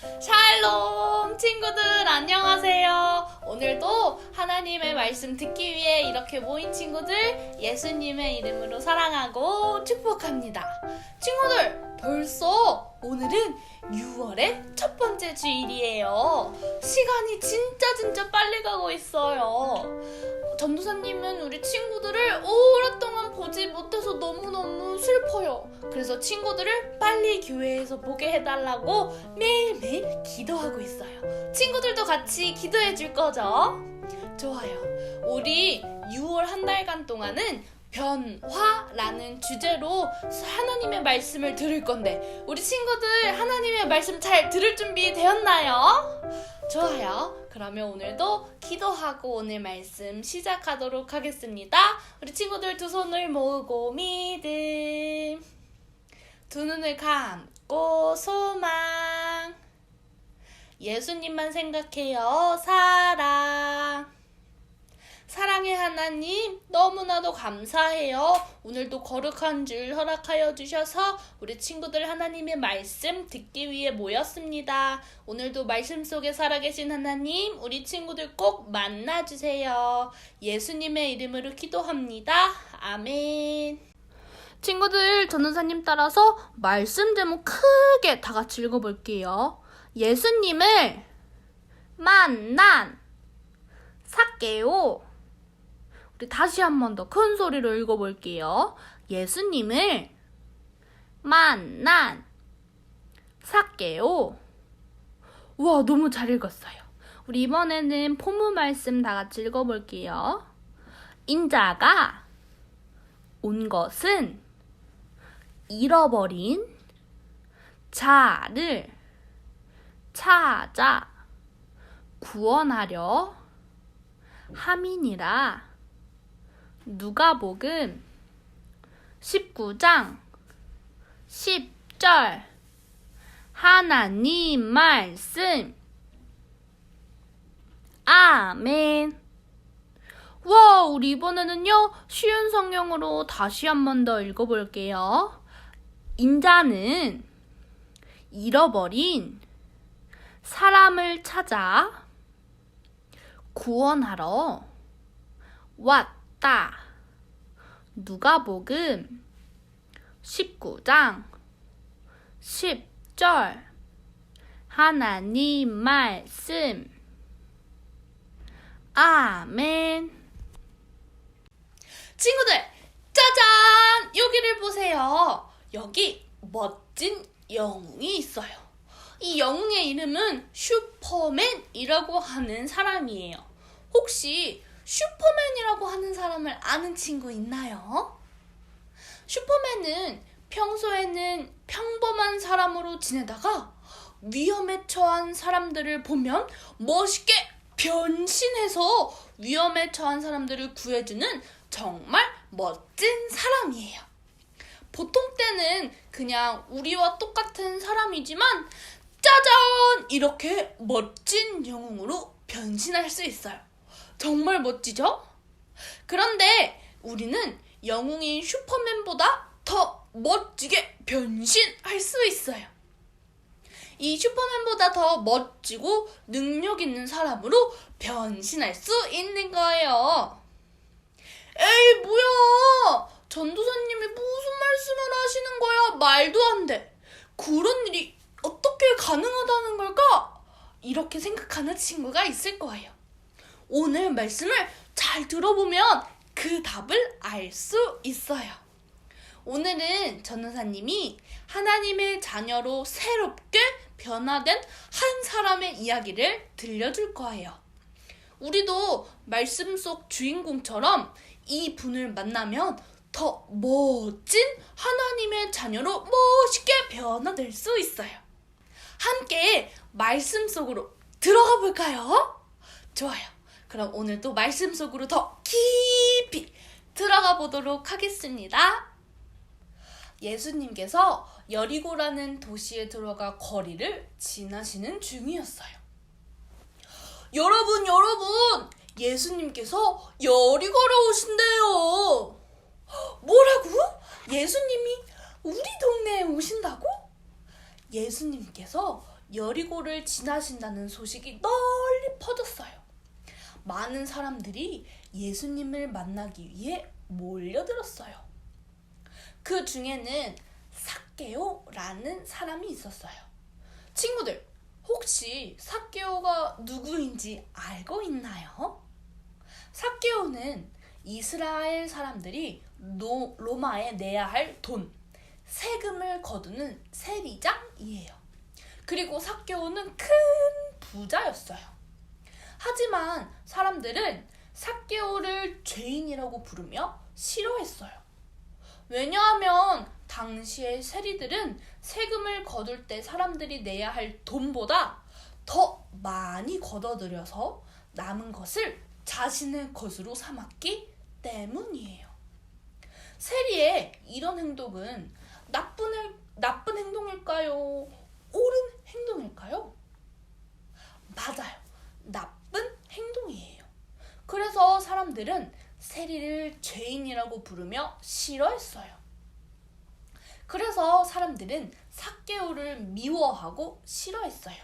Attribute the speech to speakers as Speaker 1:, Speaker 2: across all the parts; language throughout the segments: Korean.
Speaker 1: 샬롬 친구들 안녕하세요. 오늘도 하나님의 말씀 듣기 위해 이렇게 모인 친구들 예수님의 이름으로 사랑하고 축복합니다. 친구들 벌써 오늘은 6월의 첫 번째 주일이에요. 시간이 진짜 빨리 가고 있어요. 전도사님은 우리 친구들을 오랫동안 보지 못해서 너무너무 슬퍼요. 그래서 친구들을 빨리 교회에서 보게 해달라고 매일매일 기도하고 있어요. 친구들도 같이 기도해 줄 거죠? 좋아요. 우리 6월 한 달간 동안은 변화라는 주제로 하나님의 말씀을 들을 건데 우리 친구들 하나님의 말씀 잘 들을 준비 되었나요? 좋아요. 그러면 오늘도 기도하고 오늘 말씀 시작하도록 하겠습니다. 우리 친구들 두 손을 모으고 믿음, 두 눈을 감고 소망, 예수님만 생각해요 사랑. 사랑의 하나님 너무나도 감사해요. 오늘도 거룩한 줄 허락하여 주셔서 우리 친구들 하나님의 말씀 듣기 위해 모였습니다. 오늘도 말씀 속에 살아계신 하나님 우리 친구들 꼭 만나주세요. 예수님의 이름으로 기도합니다. 아멘. 친구들 전도사님 따라서 말씀 제목 크게 다 같이 읽어볼게요. 예수님을 만난 삭개오. 우리 다시 한 번 더 큰 소리로 읽어볼게요. 예수님을 만난 삭개오. 우와, 너무 잘 읽었어요. 우리 이번에는 포무 말씀 다 같이 읽어볼게요. 인자가 온 것은 잃어버린 자를 찾아 구원하려 함이니라. 누가복음 19장 10절 하나님 말씀. 아멘. 와, 우리 이번에는요 쉬운 성경으로 다시 한 번 더 읽어볼게요. 인자는 잃어버린 사람을 찾아 구원하러 왔다. 누가복음 19장 10절 하나님 말씀. 아멘. 친구들, 짜잔! 여기를 보세요. 여기 멋진 영웅이 있어요. 이 영웅의 이름은 슈퍼맨이라고 하는 사람이에요. 혹시 슈퍼맨이라고 하는 사람을 아는 친구 있나요? 슈퍼맨은 평소에는 평범한 사람으로 지내다가 위험에 처한 사람들을 보면 멋있게 변신해서 위험에 처한 사람들을 구해주는 정말 멋진 사람이에요. 보통 때는 그냥 우리와 똑같은 사람이지만 짜잔! 이렇게 멋진 영웅으로 변신할 수 있어요. 정말 멋지죠? 그런데 우리는 영웅인 슈퍼맨보다 더 멋지게 변신할 수 있어요. 이 슈퍼맨보다 더 멋지고 능력 있는 사람으로 변신할 수 있는 거예요. 에이, 뭐야! 전도사님이 무슨 말씀을 하시는 거야? 말도 안 돼. 그런 일이 어떻게 가능하다는 걸까? 이렇게 생각하는 친구가 있을 거예요. 오늘 말씀을 잘 들어보면 그 답을 알 수 있어요. 오늘은 전도사님이 하나님의 자녀로 새롭게 변화된 한 사람의 이야기를 들려줄 거예요. 우리도 말씀 속 주인공처럼 이 분을 만나면 더 멋진 하나님의 자녀로 멋있게 변화될 수 있어요. 함께 말씀 속으로 들어가 볼까요? 좋아요. 그럼 오늘도 말씀 속으로 더 깊이 들어가 보도록 하겠습니다. 예수님께서 여리고라는 도시에 들어가 거리를 지나시는 중이었어요. 여러분! 예수님께서 여리고로 오신대요. 뭐라고? 예수님이 우리 동네에 오신다고? 예수님께서 여리고를 지나신다는 소식이 널리 퍼졌어요. 많은 사람들이 예수님을 만나기 위해 몰려들었어요. 그 중에는 삭개오라는 사람이 있었어요. 친구들, 혹시 삭개오가 누구인지 알고 있나요? 삭개오는 이스라엘 사람들이 로마에 내야 할 돈, 세금을 거두는 세리장이에요. 그리고 삭개오는 큰 부자였어요. 하지만 사람들은 삭개오를 죄인이라고 부르며 싫어했어요. 왜냐하면 당시의 세리들은 세금을 거둘 때 사람들이 내야 할 돈보다 더 많이 걷어들여서 남은 것을 자신의 것으로 삼았기 때문이에요. 세리의 이런 행동은 나쁜 행동일까요? 옳은 행동일까요? 맞아요. 나쁜 행동이에요. 그래서 사람들은 세리를 죄인이라고 부르며 싫어했어요. 그래서 사람들은 삭개오를 미워하고 싫어했어요.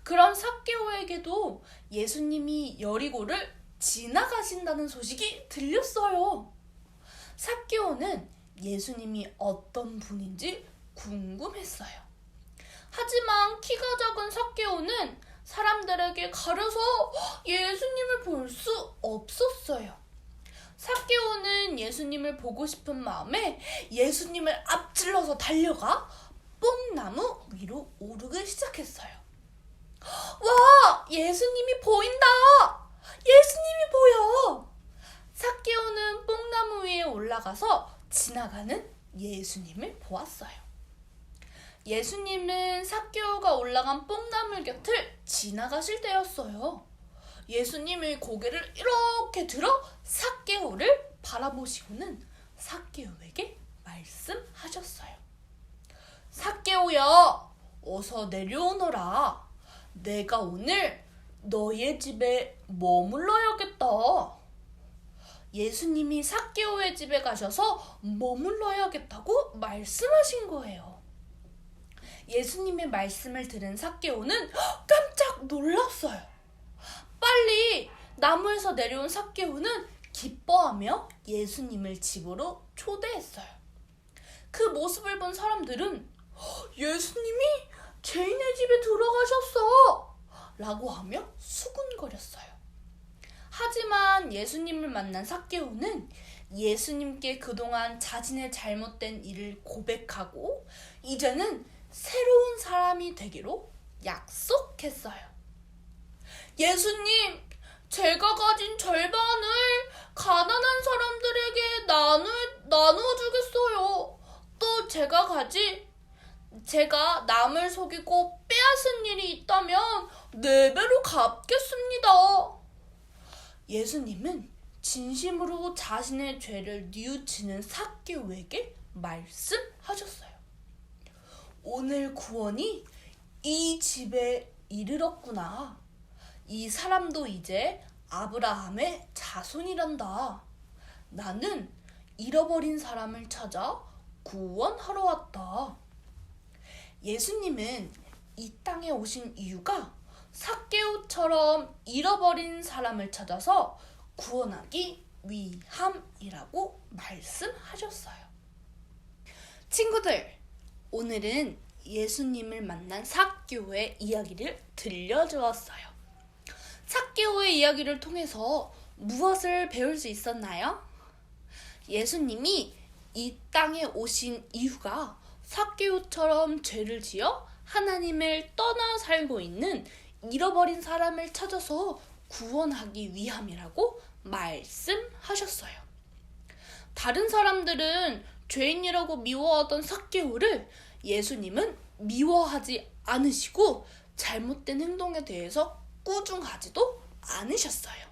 Speaker 1: 그런 삭개오에게도 예수님이 여리고를 지나가신다는 소식이 들렸어요. 삭개오는 예수님이 어떤 분인지 궁금했어요. 하지만 키가 작은 삭개오는 사람들에게 가려서 예수님을 볼 수 없었어요. 삭개오는 예수님을 보고 싶은 마음에 예수님을 앞질러서 달려가 뽕나무 위로 오르기 시작했어요. 와! 예수님이 보인다! 예수님이 보여! 삭개오는 뽕나무 위에 올라가서 지나가는 예수님을 보았어요. 예수님은 삭개오가 올라간 뽕나무 곁을 지나가실 때였어요. 예수님의 고개를 이렇게 들어 삭개오를 바라보시고는 삭개오에게 말씀하셨어요. 삭개오야, 어서 내려오너라. 내가 오늘 너의 집에 머물러야겠다. 예수님이 삭개오의 집에 가셔서 머물러야겠다고 말씀하신 거예요. 예수님의 말씀을 들은 삭개오는 깜짝 놀랐어요. 빨리 나무에서 내려온 삭개오는 기뻐하며 예수님을 집으로 초대했어요. 그 모습을 본 사람들은 예수님이 죄인의 집에 들어가셨어! 라고 하며 수군거렸어요. 하지만 예수님을 만난 삭개오는 예수님께 그동안 자신의 잘못된 일을 고백하고 이제는 새로운 사람이 되기로 약속했어요. 예수님, 제가 가진 절반을 가난한 사람들에게 나누어 주겠어요. 또 제가 남을 속이고 빼앗은 일이 있다면 4배로 갚겠습니다. 예수님은 진심으로 자신의 죄를 뉘우치는 삭개오에게 말씀하셨어요. 오늘 구원이 이 집에 이르렀구나. 이 사람도 이제 아브라함의 자손이란다. 나는 잃어버린 사람을 찾아 구원하러 왔다. 예수님은 이 땅에 오신 이유가 삭개오처럼 잃어버린 사람을 찾아서 구원하기 위함이라고 말씀하셨어요. 친구들, 오늘은 예수님을 만난 삭개오의 이야기를 들려주었어요. 삭개오의 이야기를 통해서 무엇을 배울 수 있었나요? 예수님이 이 땅에 오신 이유가 삭개오처럼 죄를 지어 하나님을 떠나 살고 있는 잃어버린 사람을 찾아서 구원하기 위함이라고 말씀하셨어요. 다른 사람들은 죄인이라고 미워하던 삭개오를 예수님은 미워하지 않으시고 잘못된 행동에 대해서 꾸중하지도 않으셨어요.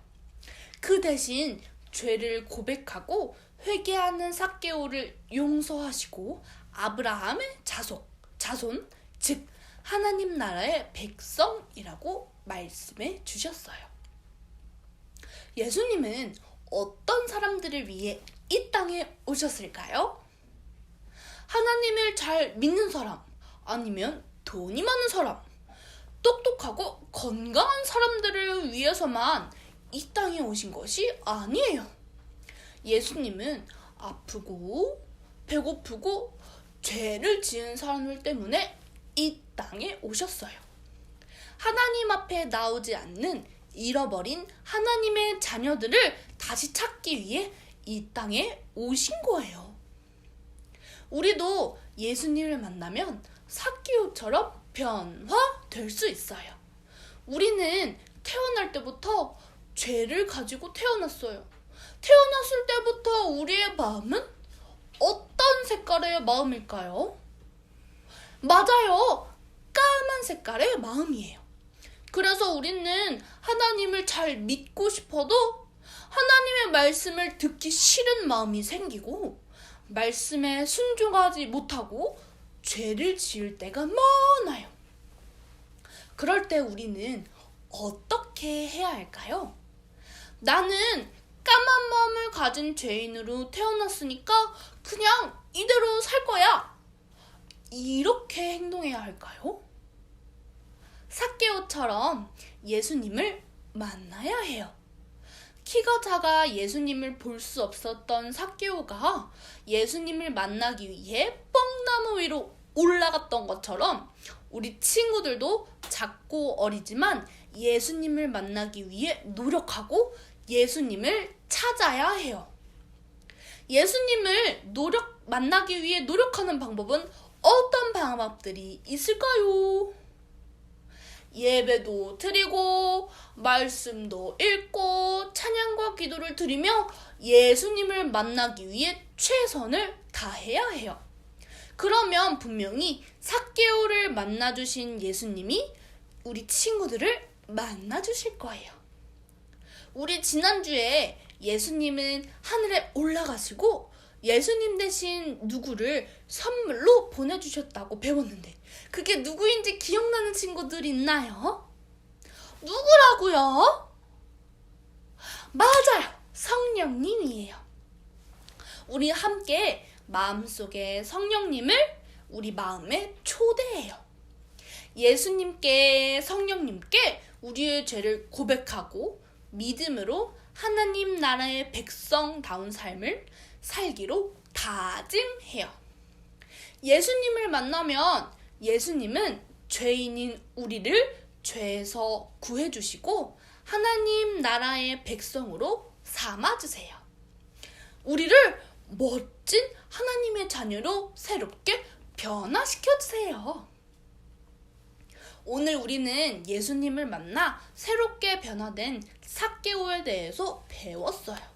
Speaker 1: 그 대신 죄를 고백하고 회개하는 삭개오를 용서하시고 아브라함의 자손, 즉 하나님 나라의 백성이라고 말씀해 주셨어요. 예수님은 어떤 사람들을 위해 이 땅에 오셨을까요? 하나님을 잘 믿는 사람, 아니면 돈이 많은 사람, 똑똑하고 건강한 사람들을 위해서만 이 땅에 오신 것이 아니에요. 예수님은 아프고 배고프고 죄를 지은 사람들 때문에 이 땅에 오셨어요. 하나님 앞에 나오지 않는 잃어버린 하나님의 자녀들을 다시 찾기 위해 이 땅에 오신 거예요. 우리도 예수님을 만나면 삭개오처럼 변화될 수 있어요. 우리는 태어날 때부터 죄를 가지고 태어났어요. 태어났을 때부터 우리의 마음은 어떤 색깔의 마음일까요? 맞아요. 까만 색깔의 마음이에요. 그래서 우리는 하나님을 잘 믿고 싶어도 하나님의 말씀을 듣기 싫은 마음이 생기고 말씀에 순종하지 못하고 죄를 지을 때가 많아요. 그럴 때 우리는 어떻게 해야 할까요? 나는 까만 마음을 가진 죄인으로 태어났으니까 그냥 이대로 살 거야. 이렇게 행동해야 할까요? 삭개오처럼 예수님을 만나야 해요. 키가 작아 예수님을 볼 수 없었던 삭개오가 예수님을 만나기 위해 뻥나무 위로 올라갔던 것처럼 우리 친구들도 작고 어리지만 예수님을 만나기 위해 노력하고 예수님을 찾아야 해요. 예수님을 만나기 위해 노력하는 방법은 어떤 방법들이 있을까요? 예배도 드리고 말씀도 읽고 찬양과 기도를 드리며 예수님을 만나기 위해 최선을 다해야 해요. 그러면 분명히 삭개오를 만나주신 예수님이 우리 친구들을 만나주실 거예요. 우리 지난주에 예수님은 하늘에 올라가시고 예수님 대신 누구를 선물로 보내주셨다고 배웠는데 그게 누구인지 기억나는 친구들 있나요? 누구라고요? 맞아요. 성령님이에요. 우리 함께 마음속에 성령님을 우리 마음에 초대해요. 예수님께 성령님께 우리의 죄를 고백하고 믿음으로 하나님 나라의 백성다운 삶을 살기로 다짐해요. 예수님을 만나면 예수님은 죄인인 우리를 죄에서 구해주시고 하나님 나라의 백성으로 삼아주세요. 우리를 멋진 하나님의 자녀로 새롭게 변화시켜주세요. 오늘 우리는 예수님을 만나 새롭게 변화된 삭개오에 대해서 배웠어요.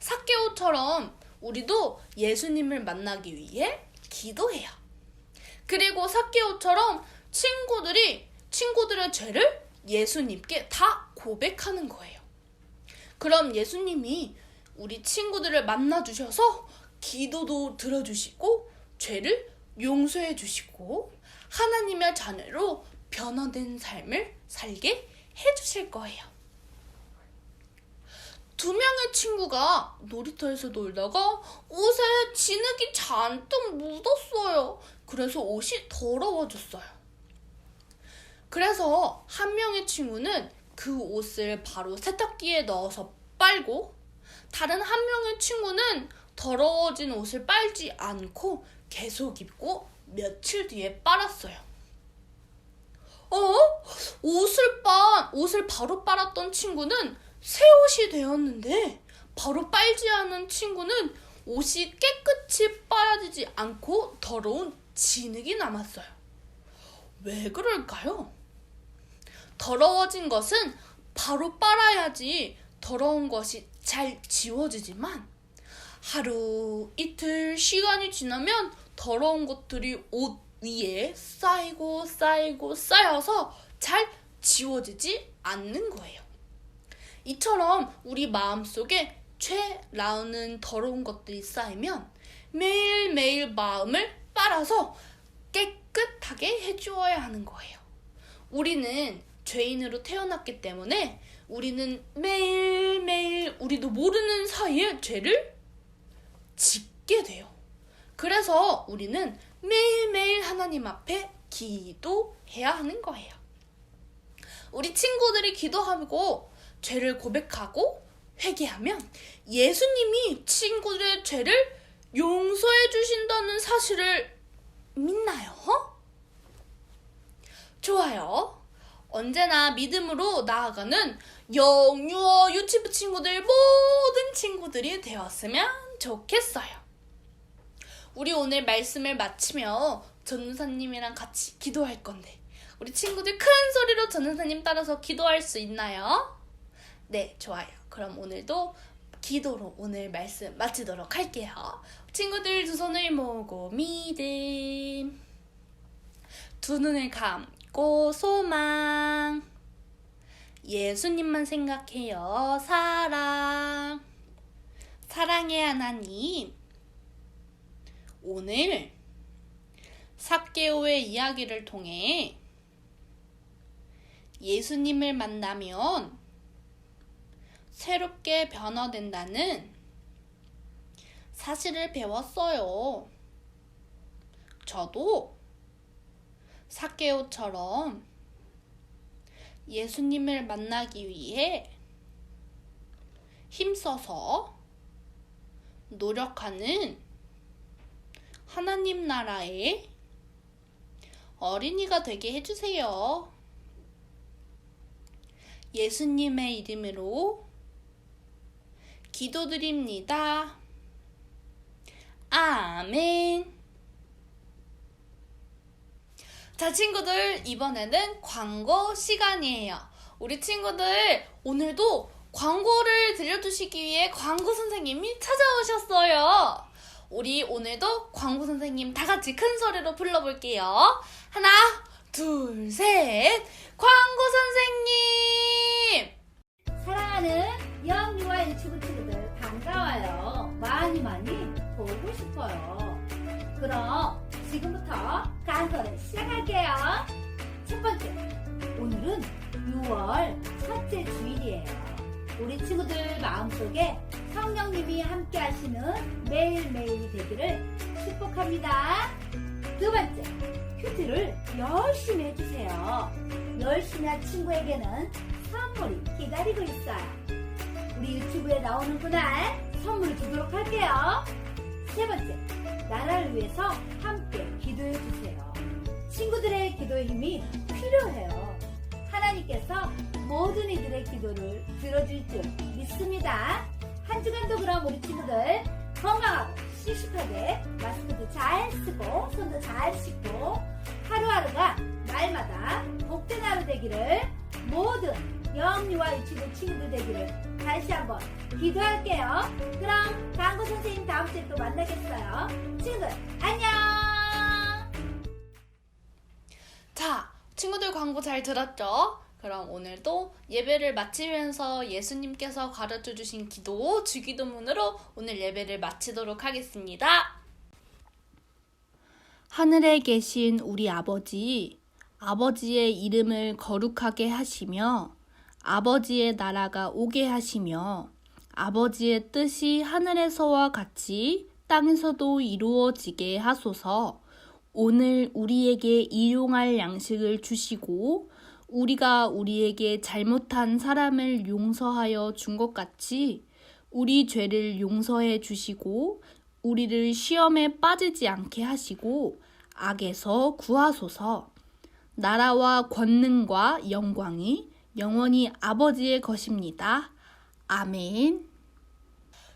Speaker 1: 삭개오처럼 우리도 예수님을 만나기 위해 기도해요. 그리고 삭개오처럼 친구들의 죄를 예수님께 다 고백하는 거예요. 그럼 예수님이 우리 친구들을 만나주셔서 기도도 들어주시고 죄를 용서해 주시고 하나님의 자녀로 변화된 삶을 살게 해주실 거예요. 2명의 친구가 놀이터에서 놀다가 옷에 진흙이 잔뜩 묻었어요. 그래서 옷이 더러워졌어요. 그래서 한 명의 친구는 그 옷을 바로 세탁기에 넣어서 빨고 다른 한 명의 친구는 더러워진 옷을 빨지 않고 계속 입고 며칠 뒤에 빨았어요. 옷을 바로 빨았던 친구는 새 옷이 되었는데 바로 빨지 않은 친구는 옷이 깨끗이 빨아지지 않고 더러운 진흙이 남았어요. 왜 그럴까요? 더러워진 것은 바로 빨아야지 더러운 것이 잘 지워지지만 하루, 이틀 시간이 지나면 더러운 것들이 옷 위에 쌓여서 잘 지워지지 않는 거예요. 이처럼 우리 마음속에 죄라는 더러운 것들이 쌓이면 매일매일 마음을 빨아서 깨끗하게 해주어야 하는 거예요. 우리는 죄인으로 태어났기 때문에 우리는 매일매일 우리도 모르는 사이에 죄를 짓게 돼요. 그래서 우리는 매일매일 하나님 앞에 기도해야 하는 거예요. 우리 친구들이 기도하고 죄를 고백하고 회개하면 예수님이 친구들의 죄를 용서해 주신다는 사실을 믿나요? 좋아요. 언제나 믿음으로 나아가는 영유아 유치부 친구들 모든 친구들이 되었으면 좋겠어요. 우리 오늘 말씀을 마치며 전도사님이랑 같이 기도할 건데 우리 친구들 큰 소리로 전도사님 따라서 기도할 수 있나요? 네, 좋아요. 그럼 오늘도 기도로 오늘 말씀 마치도록 할게요. 친구들 두 손을 모으고 믿음, 두 눈을 감고 소망, 예수님만 생각해요. 사랑, 사랑의 하나님, 오늘 삭개오의 이야기를 통해 예수님을 만나면 새롭게 변화된다는 사실을 배웠어요. 저도 삭개오처럼 예수님을 만나기 위해 힘써서 노력하는 하나님 나라의 어린이가 되게 해주세요. 예수님의 이름으로 기도드립니다. 아멘. 자, 친구들, 이번에는 광고 시간이에요. 우리 친구들, 오늘도 광고를 들려주시기 위해 광고 선생님이 찾아오셨어요. 우리 오늘도 광고 선생님 다 같이 큰 소리로 불러볼게요. 하나, 둘, 셋. 광고 선생님!
Speaker 2: 사랑하는 영유아 유치부 친구들 반가워요. 많이 보고 싶어요. 그럼 지금부터 강서를 시작할게요. 첫 번째, 오늘은 6월 첫째 주일이에요. 우리 친구들 마음속에 성령님이 함께 하시는 매일매일이 되기를 축복합니다. 두 번째, 큐티를 열심히 해주세요. 열심히 한 친구에게는 선물이 기다리고 있어요. 우리 유튜브에 나오는 그날 선물을 주도록 할게요. 세 번째, 나라를 위해서 함께 기도해 주세요. 친구들의 기도의 힘이 필요해요. 하나님께서 모든 이들의 기도를 들어줄 줄 믿습니다. 한 주간도 그럼 우리 친구들 건강하고 씩씩하게 마스크도 잘 쓰고 손도 잘 씻고 하루하루가 날마다 복된 하루 되기를, 모든 영유아 유치부 친구들 되기를 다시 한번 기도할게요. 그럼 광고 선생님 다음 주에 또 만나겠어요. 친구들 안녕.
Speaker 1: 자, 친구들 광고 잘 들었죠? 그럼 오늘도 예배를 마치면서 예수님께서 가르쳐 주신 기도, 주기도문으로 오늘 예배를 마치도록 하겠습니다. 하늘에 계신 우리 아버지, 아버지의 이름을 거룩하게 하시며 아버지의 나라가 오게 하시며 아버지의 뜻이 하늘에서와 같이 땅에서도 이루어지게 하소서. 오늘 우리에게 일용할 양식을 주시고 우리가 우리에게 잘못한 사람을 용서하여 준 것 같이 우리 죄를 용서해 주시고 우리를 시험에 빠지지 않게 하시고 악에서 구하소서. 나라와 권능과 영광이 영원히 아버지의 것입니다. 아멘.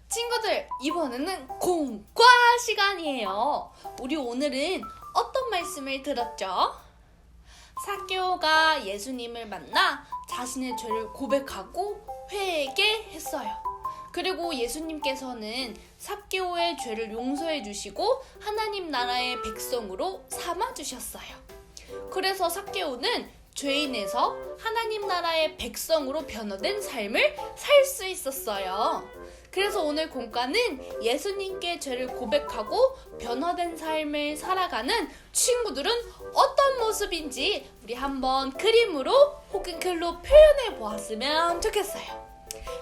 Speaker 1: 친구들, 이번에는 공과 시간이에요. 우리 오늘은 어떤 말씀을 들었죠? 삭개오가 예수님을 만나 자신의 죄를 고백하고 회개했어요. 그리고 예수님께서는 삭개오의 죄를 용서해 주시고 하나님 나라의 백성으로 삼아 주셨어요. 그래서 삭개오는 죄인에서 하나님 나라의 백성으로 변화된 삶을 살 수 있었어요. 그래서 오늘 공과는 예수님께 죄를 고백하고 변화된 삶을 살아가는 친구들은 어떤 모습인지 우리 한번 그림으로 혹은 글로 표현해 보았으면 좋겠어요.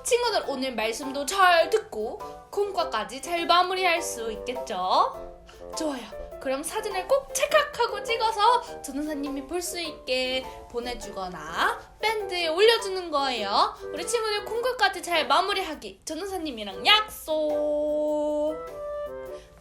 Speaker 1: 친구들, 오늘 말씀도 잘 듣고 공과까지 잘 마무리할 수 있겠죠? 좋아요. 그럼 사진을 꼭 찰칵하고 찍어서 전도사님이 볼 수 있게 보내주거나 밴드에 올려주는 거예요. 우리 친구들 콩쿨까지 잘 마무리하기 전도사님이랑 약속.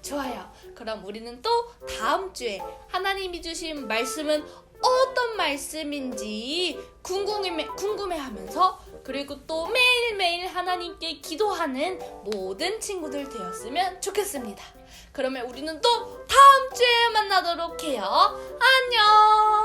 Speaker 1: 좋아요. 그럼 우리는 또 다음 주에 하나님이 주신 말씀은 어떤 말씀인지 궁금해하면서 그리고 또 매일매일 하나님께 기도하는 모든 친구들 되었으면 좋겠습니다. 그러면 우리는 또 다음 주에 만나도록 해요. 안녕.